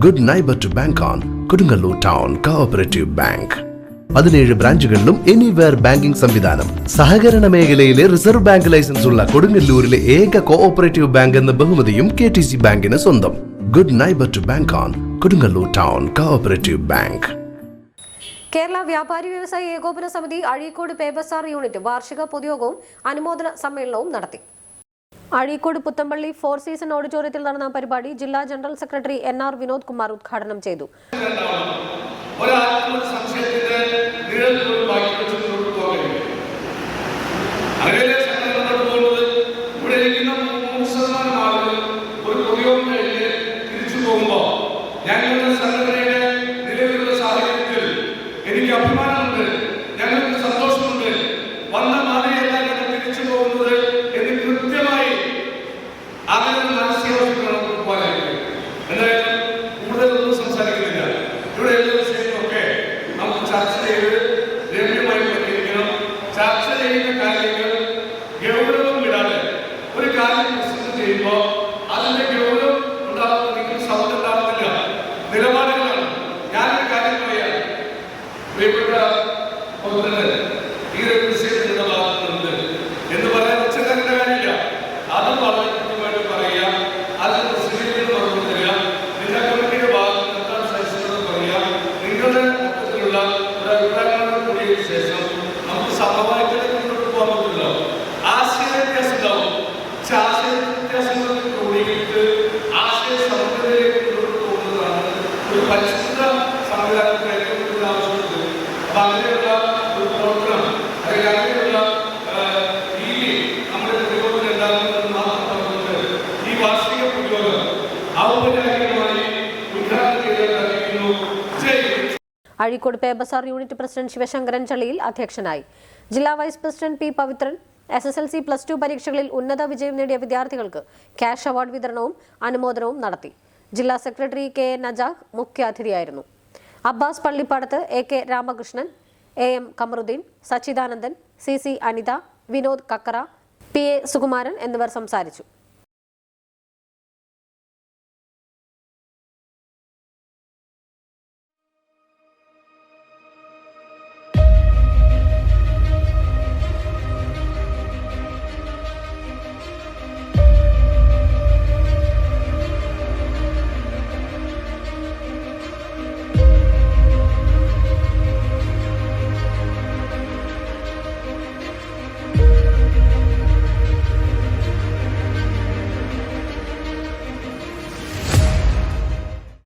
Good neighbour to bank on Kodungallur town cooperative bank. 17 ബ്രാഞ്ചുകളിലും anywhere banking സംവിധാനം. സഹകരണ മേഖലയിലെ റിസർവ് ബാങ്ക് ലൈസൻസ് ഉള്ള കൊടുങ്ങല്ലൂരിലെ ഏക കോഓപ്പറേറ്റീവ് ബാങ്ക് എന്ന ബഹുമതിയും KTC ബാങ്കിന് സ്വന്തം. Good neighbour to bank on Kodungallur town cooperative bank. Kerala വ്യാപാരി വ്യവസായി ഏകോപന സമിതി അഴീക്കോട് പേബസാർ യൂണിറ്റ് വാർഷിക പൊതുയോഗവും അനുമോദന സമ്മേളനവും നടത്തി. അഴീക്കോട് പുത്തമ്പള്ളി 4 സീസൺ ഓഡിറ്റോറിയത്തിൽ നടന്ന പരിപാടി ജില്ലാ general secretary NR Vinod Kumar ഉദ്ഘാടനം ചെയ്തു. എനിക്ക് അഭിമാനമുണ്ട്, ഞങ്ങൾക്ക് സന്തോഷമുണ്ട്. വന്ന മാതൃകയെല്ലാം ഞങ്ങൾ തിരിച്ചു പോകുന്നത് എന്ന് കൃത്യമായി അങ്ങനെ മാനസികാവസ്ഥ പോലെ. എന്തായാലും കൂടുതലൊന്നും സംസാരിക്കുന്നില്ല. ഇവിടെ എല്ലാ വിഷയങ്ങളൊക്കെ നമുക്ക് ചർച്ച ചെയ്ത് ലഭ്യമായി പരിഹരിക്കണം. ചർച്ച ചെയ്യുന്ന കാര്യങ്ങൾ ഗൗരവം വിടാതെ ഒരു കാര്യം പ്രസന്റ് ചെയ്യുമ്പോൾ അതിന്റെ ഗൗരവം ഉണ്ടാകുന്ന നിങ്ങൾ സൗണ്ട് ഉണ്ടാകുന്നില്ല. നിലപാടുകളാണ്. ഞാനൊരു കാര്യം പറയാം. പ്രിയപ്പെട്ട ഈ ഒരു വിഷയത്തിന്റെ ഭാഗത്തുണ്ട് എന്ന് പറയാൻ ഉച്ചക്കരന്റെ കാര്യമില്ല. അത് വളരെ കൃത്യമായിട്ട് പറയുക. അത് പ്രസിഡന്റിന് മറുപടി തരിക. ജില്ലാ കമ്മിറ്റിയുടെ ഭാഗത്ത് എന്താണ് സഹിഷ്ണുത പറയുക. നിങ്ങളുടെ മൊത്തത്തിലുള്ള ഒരു അഭിപ്രായങ്ങളോട് കൂടിയ ശേഷം നമുക്ക് സമവായിട്ട് മുന്നോട്ട് പോകാൻ പറ്റില്ല. ആശയ വ്യത്യാസം ഉണ്ടാവും. പക്ഷെ ആശയ വ്യത്യാസങ്ങൾക്ക് കൂടിയിട്ട് ആശയ സമഗ്രതയിലേക്ക് മുന്നോട്ട് പോകുന്നതാണ് ഒരു പരിശുദ്ധ സംവിധാനത്തിന് ഏറ്റവും കൂടുതൽ ആവശ്യമുണ്ട്. അപ്പൊ അങ്ങനെയുള്ള ഒരു പ്രവർത്തനം അല്ലെങ്കിൽ അങ്ങനെയുള്ള രീതി നമ്മുടെ പ്രതിരോധം ഉണ്ടാകുന്നത് മാത്രം പറഞ്ഞുകൊണ്ട് ഈ വാർഷിക പ്രതിരോധം ഔപചാരികമായി ഉദ്ഘാടനം ചെയ്തിരിക്കുന്നു. അഴീക്കോട് പേബസാർ യൂണിറ്റ് പ്രസിഡന്റ് ശിവശങ്കരൻ ചള്ളിയിൽ അധ്യക്ഷനായി. ജില്ലാ vice president P Pavithran SSLC +2 പരീക്ഷകളിൽ ഉന്നത വിജയം നേടിയ വിദ്യാർത്ഥികൾക്ക് ക്യാഷ് അവാർഡ് വിതരണവും അനുമോദനവും നടത്തി. ജില്ലാ സെക്രട്ടറി KA നജാഹ് മുഖ്യാതിഥിയായിരുന്നു. Abbas Pallippadath, AK Ramakrishnan, AM Kamaruddin, Sachidanandan, CC Anitha, Vinod Kakkara, PA Sukumaran എന്നിവർ സംസാരിച്ചു.